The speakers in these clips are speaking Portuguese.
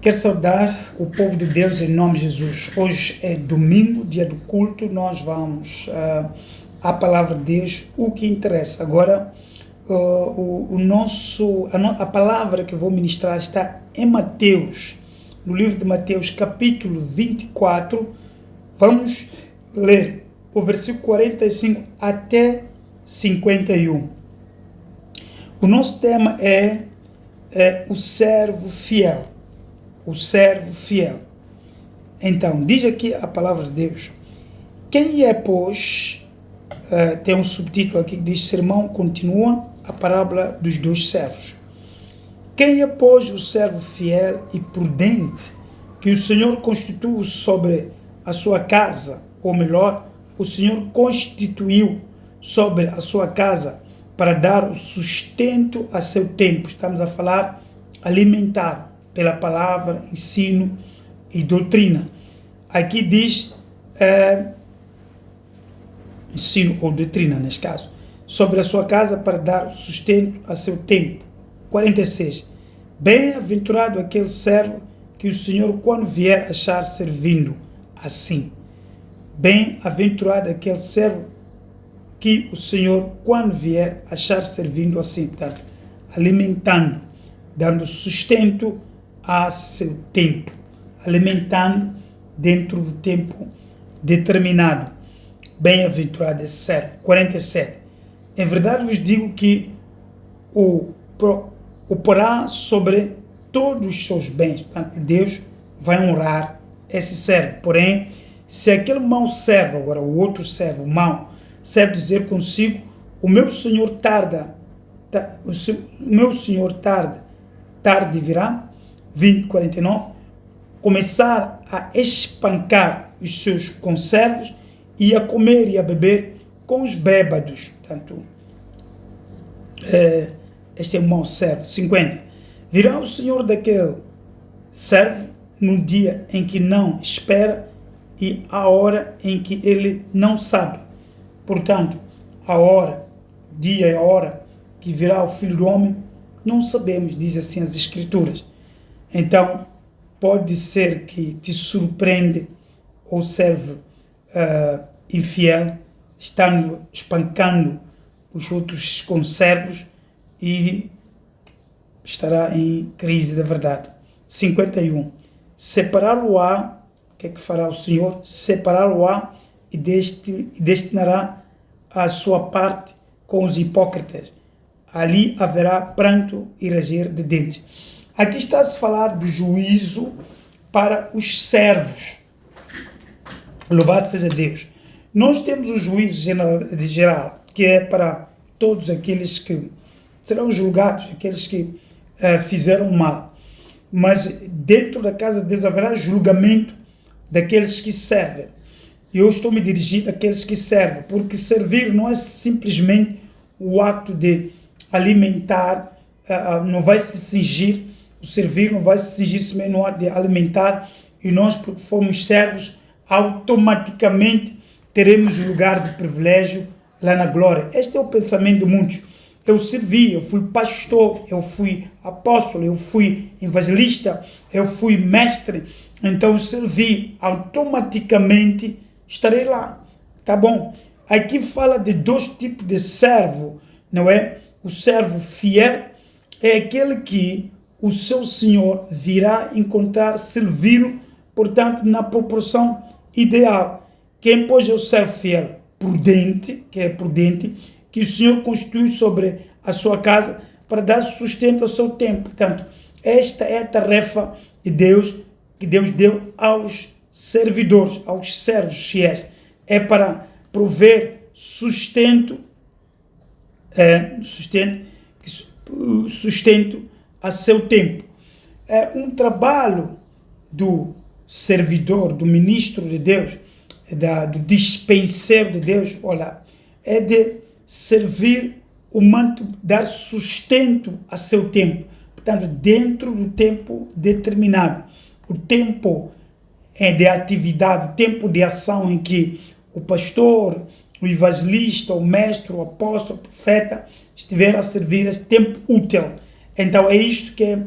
Quero saudar o povo de Deus em nome de Jesus. Hoje é domingo, dia do culto. Nós vamos à palavra de Deus, o que interessa. Agora, a palavra que eu vou ministrar está em Mateus, no livro de Mateus, capítulo 24. Vamos ler o versículo 45 até 51. O nosso tema é o servo fiel. O servo fiel. Então, diz aqui a palavra de Deus. Quem é, pois, tem um subtítulo aqui que diz: Sermão continua, a parábola dos dois servos. Quem é, pois, o servo fiel e prudente que o Senhor constituiu sobre a sua casa, ou melhor, o Senhor constituiu sobre a sua casa para dar o sustento a seu tempo? Estamos a falar alimentar pela palavra, ensino e doutrina. Aqui diz ensino ou doutrina, neste caso, sobre a sua casa para dar sustento a seu tempo. 46. Bem-aventurado aquele servo que o Senhor, quando vier, achar servindo assim. Bem-aventurado aquele servo que o Senhor, quando vier, achar servindo assim. Portanto, alimentando, dando sustento a seu tempo, alimentando dentro do tempo determinado. Bem-aventurado esse servo. 47. Em verdade vos digo que o porá sobre todos os seus bens. Portanto, Deus vai honrar esse servo. Porém, se aquele mau servo, agora o outro servo, mau, serve dizer consigo: o meu Senhor tarde virá, 49, começar a espancar os seus conservos e a comer e a beber com os bêbados. Portanto, este é o mau servo. 50. Virá o Senhor daquele servo no dia em que não espera e a hora em que ele não sabe. Portanto, a hora, dia e a hora que virá o Filho do Homem, não sabemos, diz assim as Escrituras. Então, pode ser que te surpreende o servo infiel, estando espancando os outros conservos e estará em crise da verdade. 51. Separá-lo-á, o que é que fará o Senhor? Separá-lo-á e destinará a sua parte com os hipócritas. Ali haverá pranto e ranger de dentes. Aqui está a se falar do juízo para os servos. Louvado seja Deus. Nós temos o juízo geral, que é para todos aqueles que serão julgados, aqueles que fizeram mal. Mas dentro da casa de Deus haverá julgamento daqueles que servem. E eu estou me dirigindo àqueles que servem, porque servir não é simplesmente o ato de alimentar, não vai se cingir, o servir não vai se cingir somente no ato de alimentar, e nós, porque fomos servos, automaticamente teremos o lugar de privilégio lá na glória. Este é o pensamento de muitos. Eu servi, eu fui pastor, eu fui apóstolo, eu fui evangelista, eu fui mestre, então eu servi, automaticamente estarei lá. Tá bom? Aqui fala de dois tipos de servo, não é? O servo fiel é aquele que o seu Senhor virá encontrar servir, portanto, na proporção ideal. Quem, pois, é o servo fiel? Prudente, que o Senhor constitui sobre a sua casa para dar sustento ao seu tempo. Portanto, esta é a tarefa de Deus, que Deus deu aos servidores, aos servos fiéis. É para prover sustento a seu tempo. É um trabalho do servidor, do ministro de Deus, do dispenseiro de Deus, é de servir o manto, dar sustento a seu tempo. Portanto, dentro do tempo determinado. O tempo de atividade, o tempo de ação em que o pastor, o evangelista, o mestre, o apóstolo, o profeta estiver a servir esse tempo útil. Então é isto que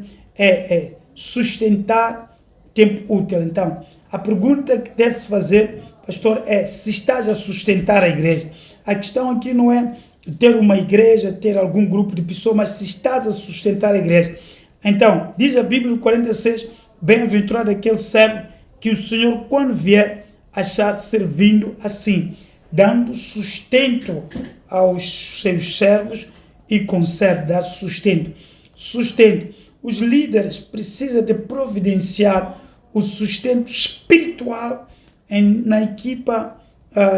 sustentar tempo útil. Então, a pergunta que deve-se fazer, pastor, é se estás a sustentar a igreja. A questão aqui não é ter uma igreja, ter algum grupo de pessoas, mas se estás a sustentar a igreja. Então, diz a Bíblia 46, bem-aventurado aquele servo que o Senhor, quando vier, achar servindo assim, dando sustento aos seus servos e consegue dar sustento. Sustento. Os líderes precisam de providenciar o sustento espiritual na equipa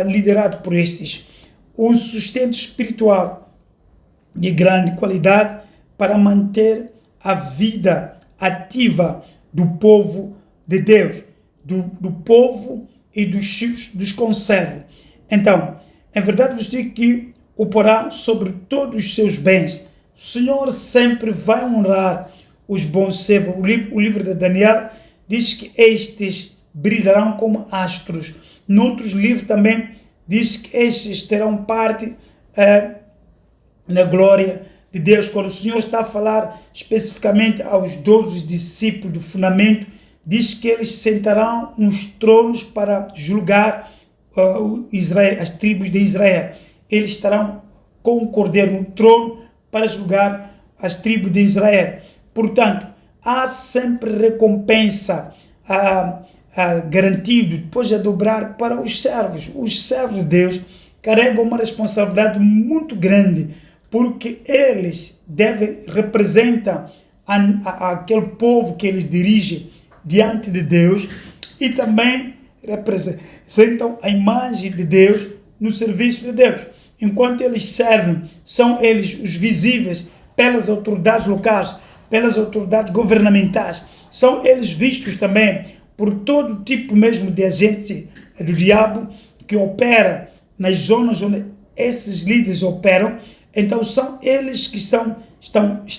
liderada por estes. Um sustento espiritual de grande qualidade para manter a vida ativa do povo de Deus, do povo e dos conservos. Então, é verdade vos digo que o porá sobre todos os seus bens. O Senhor sempre vai honrar os bons servos. O livro de Daniel diz que estes brilharão como astros. Noutros livros também diz que estes terão parte na glória de Deus. Quando o Senhor está a falar especificamente aos 12 discípulos do fundamento, diz que eles sentarão nos tronos para julgar Israel, as tribos de Israel. Eles estarão com o cordeiro no trono para julgar as tribos de Israel. Portanto, há sempre recompensa garantido, depois de dobrar para os servos. Os servos de Deus carregam uma responsabilidade muito grande, porque eles representam aquele povo que eles dirigem diante de Deus e também representam a imagem de Deus no serviço de Deus. Enquanto eles servem, são eles os visíveis pelas autoridades locais, pelas autoridades governamentais. São eles vistos também por todo tipo mesmo de agente do diabo que opera nas zonas onde esses líderes operam. Então são eles que estão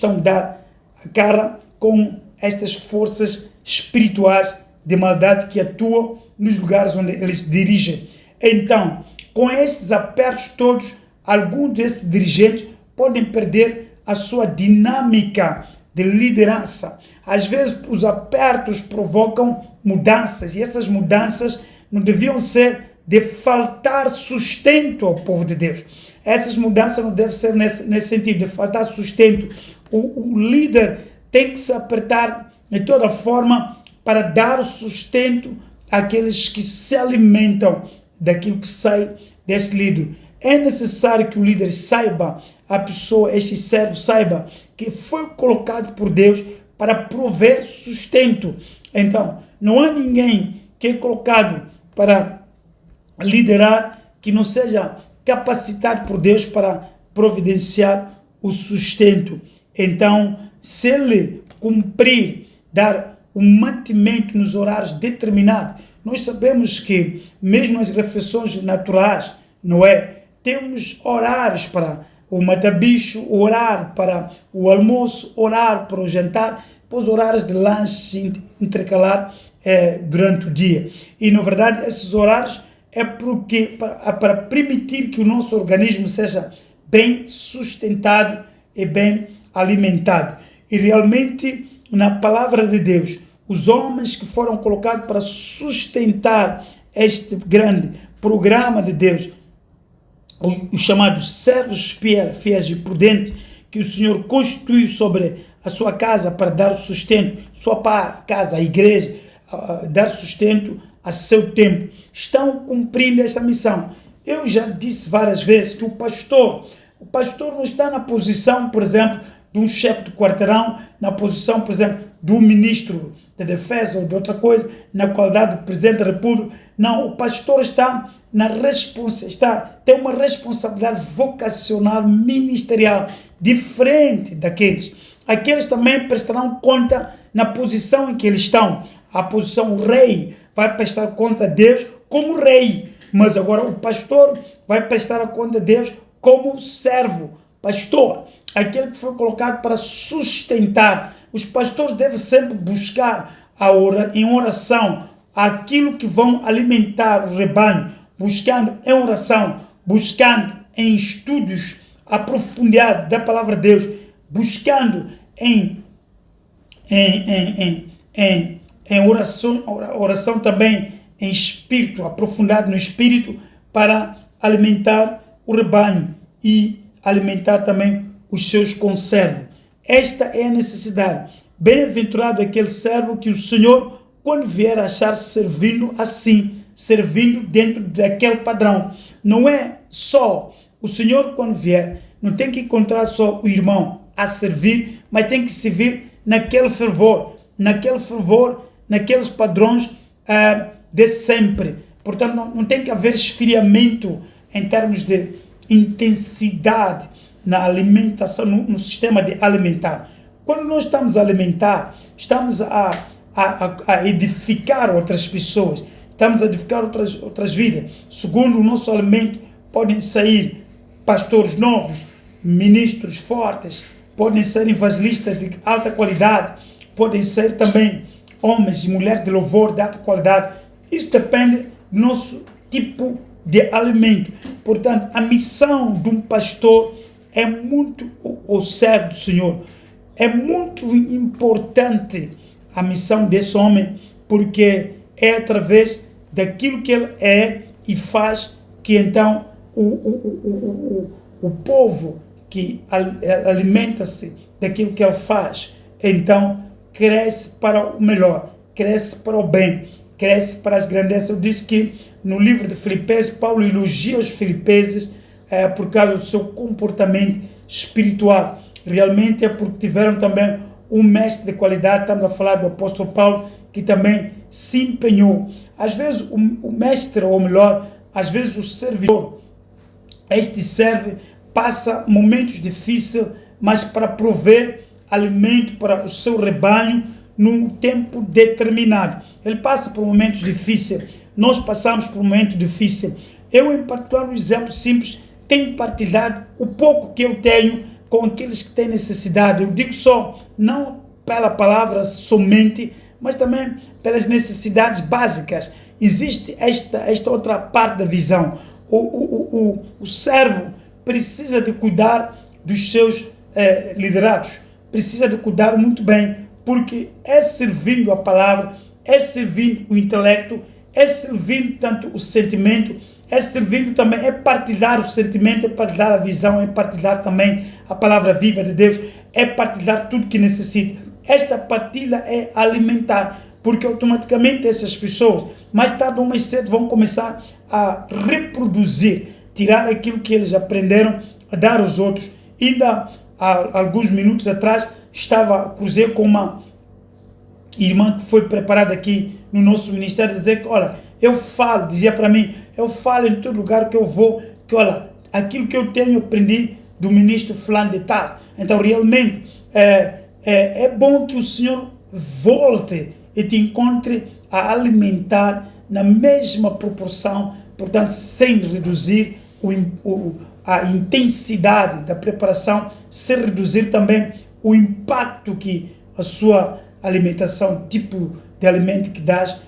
a dar a cara com estas forças espirituais de maldade que atuam nos lugares onde eles dirigem. Então, com esses apertos todos, alguns desses dirigentes podem perder a sua dinâmica de liderança. Às vezes, os apertos provocam mudanças, e essas mudanças não deviam ser de faltar sustento ao povo de Deus. Essas mudanças não devem ser nesse sentido, de faltar sustento. O líder tem que se apertar de toda forma para dar sustento àqueles que se alimentam daquilo que sai desse líder. É necessário que o líder saiba, a pessoa, este servo saiba que foi colocado por Deus para prover sustento. Então, não há ninguém que é colocado para liderar que não seja capacitado por Deus para providenciar o sustento. Então, se ele cumprir, dar um mantimento nos horários determinados, nós sabemos que mesmo as refeições naturais, não é? Temos horários para o mata-bicho, horário para o almoço, horário para o jantar, depois horários de lanche intercalar durante o dia. E, na verdade, esses horários é para permitir que o nosso organismo seja bem sustentado e bem alimentado. E realmente, na palavra de Deus, os homens que foram colocados para sustentar este grande programa de Deus, os chamados servos fiéis e prudentes, que o Senhor constituiu sobre a sua casa para dar sustento, sua casa, a igreja, dar sustento a seu tempo, estão cumprindo essa missão. Eu já disse várias vezes que o pastor não está na posição, por exemplo, de um chefe de quarteirão, na posição, por exemplo, do ministro da defesa ou de outra coisa, na qualidade do presidente da república. Não, o pastor está tem uma responsabilidade vocacional, ministerial, diferente daqueles. Aqueles também prestarão conta na posição em que eles estão. A posição, o rei vai prestar conta a Deus como rei, mas agora o pastor vai prestar conta a Deus como servo, pastor, aquele que foi colocado para sustentar. Os pastores devem sempre buscar em oração aquilo que vão alimentar o rebanho, buscando em oração, buscando em estudos aprofundado da palavra de Deus, buscando em em oração também em espírito, aprofundado no espírito, para alimentar o rebanho e alimentar também os seus conservos. Esta é a necessidade. Bem-aventurado aquele servo que o Senhor, quando vier, achar-se servindo assim, servindo dentro daquele padrão. Não é só o Senhor, quando vier, não tem que encontrar só o irmão a servir, mas tem que servir naquele fervor, naqueles padrões de sempre. Portanto, não tem que haver esfriamento em termos de intensidade na alimentação, no sistema de alimentar. Quando nós estamos a alimentar, estamos a edificar outras pessoas, estamos a edificar outras vidas. Segundo o nosso alimento, podem sair pastores novos, ministros fortes, podem ser evangelistas de alta qualidade, podem ser também homens e mulheres de louvor de alta qualidade. Isso depende do nosso tipo de alimento. Portanto, a missão de um pastor é muito, o servo do Senhor, é muito importante a missão desse homem, porque é através daquilo que ele é e faz que então o povo que alimenta-se daquilo que ele faz, então cresce para o melhor, cresce para o bem, cresce para as grandezas. Eu disse que no livro de Filipenses, Paulo elogia os filipenses por causa do seu comportamento espiritual. Realmente é porque tiveram também um mestre de qualidade. Estamos a falar do apóstolo Paulo, que também se empenhou. Às vezes o mestre, ou melhor, às vezes o servidor, este serve, passa momentos difíceis, mas para prover alimento para o seu rebanho num tempo determinado. Ele passa por momentos difíceis, nós passamos por momentos difíceis. Eu, em particular, um exemplo simples, tenho partilhado o pouco que eu tenho com aqueles que têm necessidade. Eu digo só, não pela palavra somente, mas também pelas necessidades básicas. Existe esta outra parte da visão. O servo precisa de cuidar dos seus liderados, precisa de cuidar muito bem, porque é servindo a palavra, é servindo o intelecto, é servindo tanto o sentimento, é servindo também, é partilhar o sentimento, é partilhar a visão, é partilhar também a palavra viva de Deus, é partilhar tudo que necessita. Esta partilha é alimentar, porque automaticamente essas pessoas, mais tarde ou mais cedo, vão começar a reproduzir, tirar aquilo que eles aprenderam a dar aos outros. Ainda há alguns minutos atrás, cruzei com uma irmã que foi preparada aqui no nosso ministério, dizer que, olha, dizia para mim, eu falo em todo lugar que eu vou, que olha, aquilo que eu tenho aprendi do ministro fulano de tal. Então, realmente, é bom que o Senhor volte e te encontre a alimentar na mesma proporção, portanto, sem reduzir a intensidade da preparação, sem reduzir também o impacto que a sua alimentação, tipo de alimento que dás,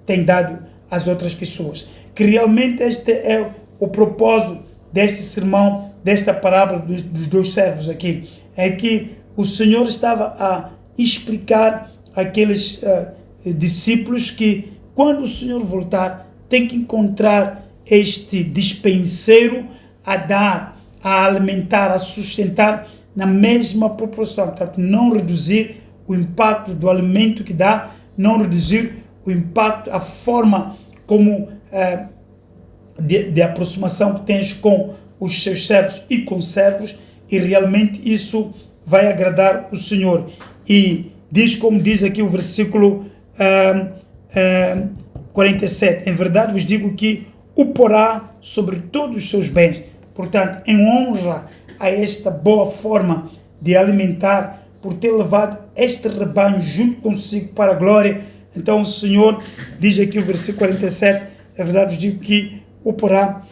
tem dado às outras pessoas. Que realmente este é o propósito deste sermão, desta parábola dos dois servos aqui. É que o Senhor estava a explicar àqueles discípulos que quando o Senhor voltar, tem que encontrar este dispenseiro a dar, a alimentar, a sustentar na mesma proporção. Portanto, não reduzir o impacto do alimento que dá, não reduzir o impacto, a forma como de aproximação que tens com os seus servos e conservos, e realmente isso vai agradar o Senhor. E diz, como diz aqui o versículo 47, em verdade vos digo que o porá sobre todos os seus bens. Portanto, em honra a esta boa forma de alimentar, por ter levado este rebanho junto consigo para a glória. Então o Senhor diz aqui o versículo 47, é verdade, vos digo que o porá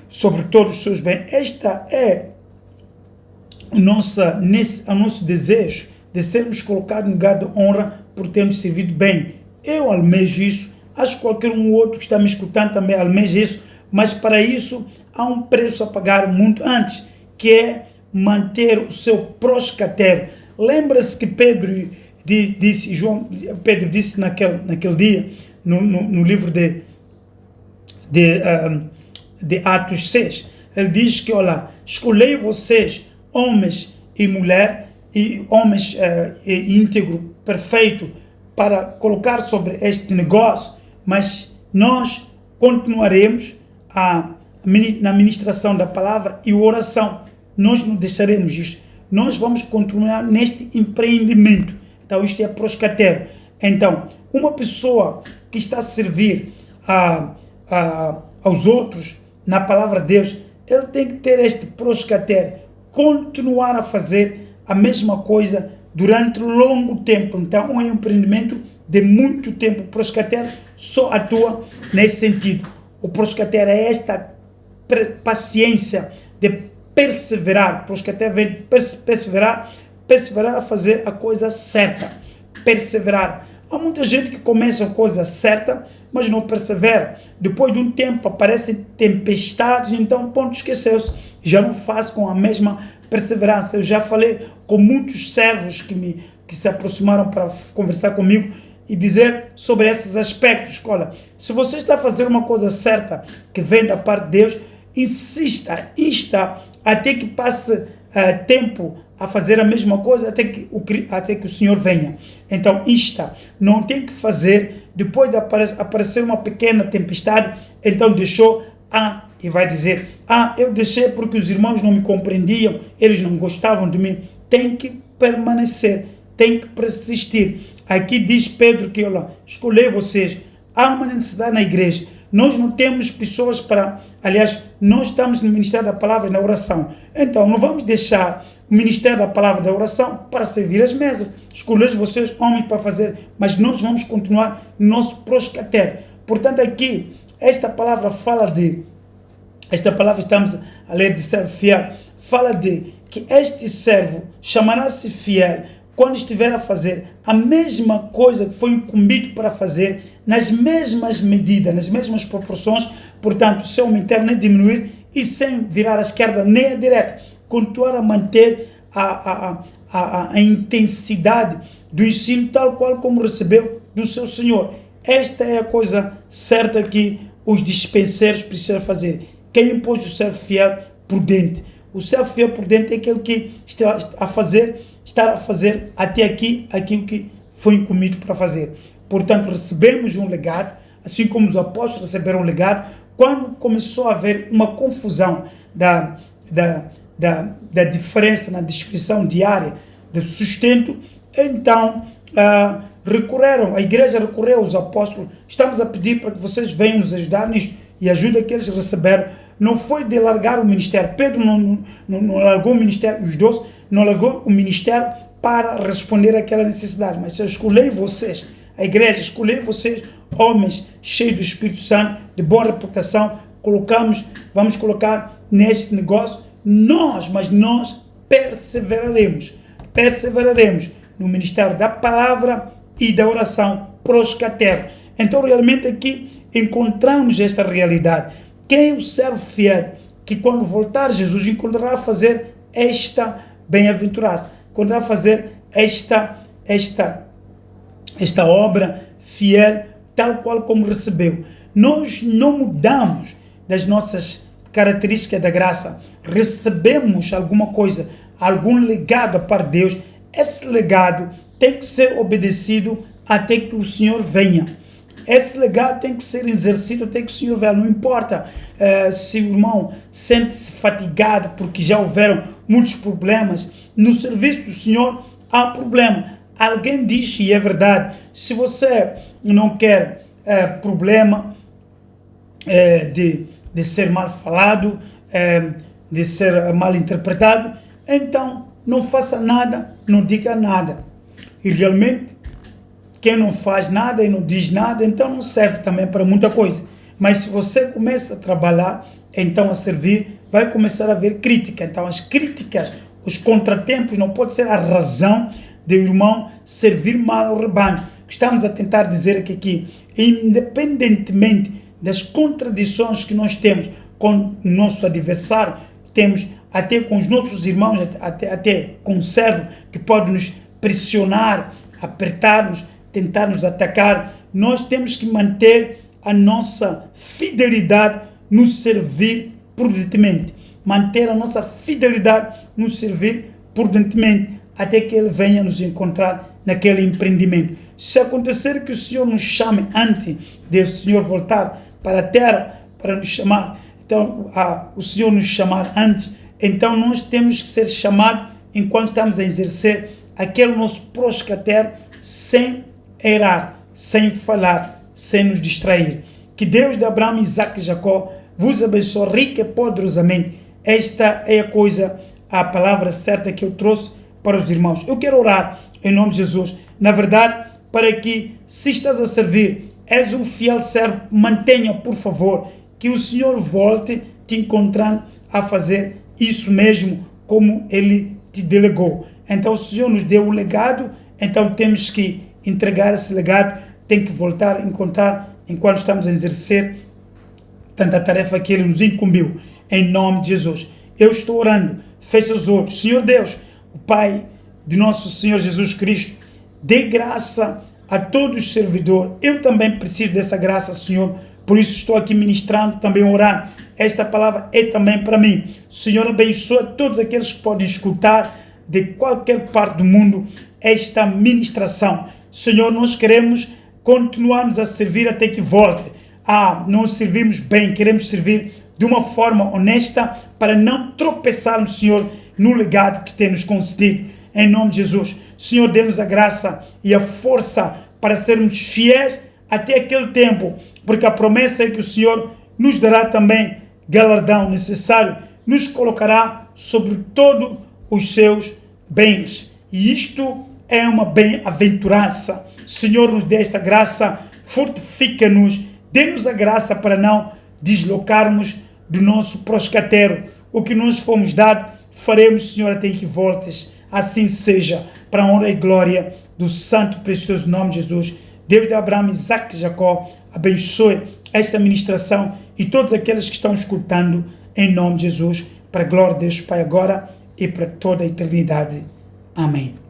sobre todos os seus bens. Esta é o nosso desejo de sermos colocados em lugar de honra por termos servido bem. Eu almejo isso, acho que qualquer um outro que está me escutando também almeja isso, mas para isso há um preço a pagar muito antes, que é manter o seu proscatério. Lembra-se que Pedro disse, Pedro disse naquele dia, no livro de Atos 6, ele diz que, olha, escolhei vocês, homens e mulher, e homens íntegro, perfeito, para colocar sobre este negócio, mas nós continuaremos na ministração da palavra e oração. Nós não deixaremos isto. Nós vamos continuar neste empreendimento. Então, isto é proscatério. Então, uma pessoa que está a servir aos outros na palavra de Deus, ele tem que ter este proscatério, continuar a fazer a mesma coisa durante longo tempo. Então, um empreendimento de muito tempo. O proscatério só atua nesse sentido. O proscatério é esta paciência de perseverar. O proscatério vem perseverar a fazer a coisa certa. Perseverar. Há muita gente que começa a coisa certa, mas não persevera. Depois de um tempo aparecem tempestades, então ponto, esqueceu-se. Já não faz com a mesma perseverança. Eu já falei com muitos servos que se aproximaram para conversar comigo e dizer sobre esses aspectos. Olha, se você está a fazer uma coisa certa que vem da parte de Deus, insista, insta até que passe tempo a fazer a mesma coisa, até que o Senhor venha. Então, insta, não tem que fazer, depois de aparecer uma pequena tempestade, então deixou, e vai dizer, eu deixei porque os irmãos não me compreendiam, eles não gostavam de mim. Tem que permanecer, tem que persistir. Aqui diz Pedro que, olha, escolhei vocês, há uma necessidade na igreja. Nós não temos pessoas nós estamos no Ministério da Palavra e na oração. Então, não vamos deixar o Ministério da Palavra e da oração para servir as mesas. Escolhei vocês, homens, para fazer, mas nós vamos continuar no nosso proscatério. Portanto, aqui, esta palavra estamos a ler de servo fiel, fala de que este servo chamará-se fiel quando estiver a fazer a mesma coisa que foi incumbido para fazer, nas mesmas medidas, nas mesmas proporções, portanto, sem aumentar nem diminuir e sem virar à esquerda nem à direita, continuar a manter a intensidade do ensino tal qual como recebeu do seu Senhor. Esta é a coisa certa que os dispenseiros precisam fazer. Quem impôs o servo fiel prudente? O servo fiel prudente é aquele que está a fazer até aqui aquilo que foi incumbido para fazer. Portanto, recebemos um legado, assim como os apóstolos receberam um legado, quando começou a haver uma confusão da diferença na distribuição diária do sustento, então a igreja recorreu aos apóstolos. Estamos a pedir para que vocês venham nos ajudar nisto, e ajuda que eles receberam. Não foi de largar o ministério. Pedro não largou o ministério, os 12 não largou o ministério para responder àquela necessidade, mas eu escolhi vocês, a igreja, escolhi vocês, homens cheios do Espírito Santo, de boa reputação, vamos colocar neste negócio, mas nós perseveraremos no ministério da palavra e da oração proscatério. Então, realmente aqui encontramos esta realidade. Quem é o servo fiel, que quando voltar Jesus encontrará a fazer esta bem-aventurança, encontrará a fazer esta obra fiel, tal qual como recebeu. Nós não mudamos das nossas características da graça. Recebemos alguma coisa, algum legado para Deus. Esse legado tem que ser obedecido até que o Senhor venha. Esse legado tem que ser exercido até que o Senhor venha. Não importa se o irmão sente-se fatigado porque já houveram muitos problemas. No serviço do Senhor há problema. Alguém diz, e é verdade, se você não quer problema de ser mal falado, de ser mal interpretado, então não faça nada, não diga nada. E realmente, quem não faz nada e não diz nada, então não serve também para muita coisa. Mas se você começa a trabalhar, então a servir, vai começar a haver crítica. Então as críticas, os contratempos não pode ser a razão de o irmão servir mal ao rebanho. Estamos a tentar dizer aqui, independentemente das contradições que nós temos com o nosso adversário, temos até com os nossos irmãos, até com o servo que pode nos pressionar apertar-nos, tentar nos atacar, nós temos que manter a nossa fidelidade no servir prudentemente. Manter a nossa fidelidade no servir prudentemente, até que Ele venha nos encontrar naquele empreendimento. Se acontecer que o Senhor nos chame antes de o Senhor voltar para a terra, para nos chamar, então o Senhor nos chamar antes, então nós temos que ser chamados enquanto estamos a exercer aquele nosso proscater sem errar, sem falhar, sem nos distrair. Que Deus de Abraão, Isaac e Jacó vos abençoe rica e poderosamente. Esta é a palavra certa que eu trouxe para os irmãos. Eu quero orar em nome de Jesus. Na verdade, para que, se estás a servir, és um fiel servo, mantenha, por favor, que o Senhor volte te encontrando a fazer isso mesmo como Ele te delegou. Então o Senhor nos deu o legado, então temos que entregar esse legado, tem que voltar a encontrar enquanto estamos a exercer tanta tarefa que Ele nos incumbiu. Em nome de Jesus. Eu estou orando, fecha os olhos. Senhor Deus, o Pai de nosso Senhor Jesus Cristo, dê graça a todos os servidores. Eu também preciso dessa graça, Senhor. Por isso estou aqui ministrando, também orando. Esta palavra é também para mim. Senhor, abençoa todos aqueles que podem escutar de qualquer parte do mundo esta ministração. Senhor, nós queremos continuarmos a servir até que volte. Nós servimos bem, queremos servir de uma forma honesta para não tropeçarmos, Senhor, no legado que tem nos concedido. Em nome de Jesus. Senhor, dê-nos a graça e a força para sermos fiéis até aquele tempo, porque a promessa é que o Senhor nos dará também galardão necessário, nos colocará sobre todos os seus bens. E isto é uma bem-aventurança. Senhor, nos dê esta graça, fortifica-nos, dê-nos a graça para não deslocarmos do nosso proscatero. O que nós fomos dados, faremos, Senhor, até que voltes. Assim seja, para a honra e glória do santo e precioso nome de Jesus. Deus de Abraão, Isaac e Jacó, abençoe esta ministração e todos aqueles que estão escutando, em nome de Jesus, para a glória de Deus Pai agora e para toda a eternidade. Amém.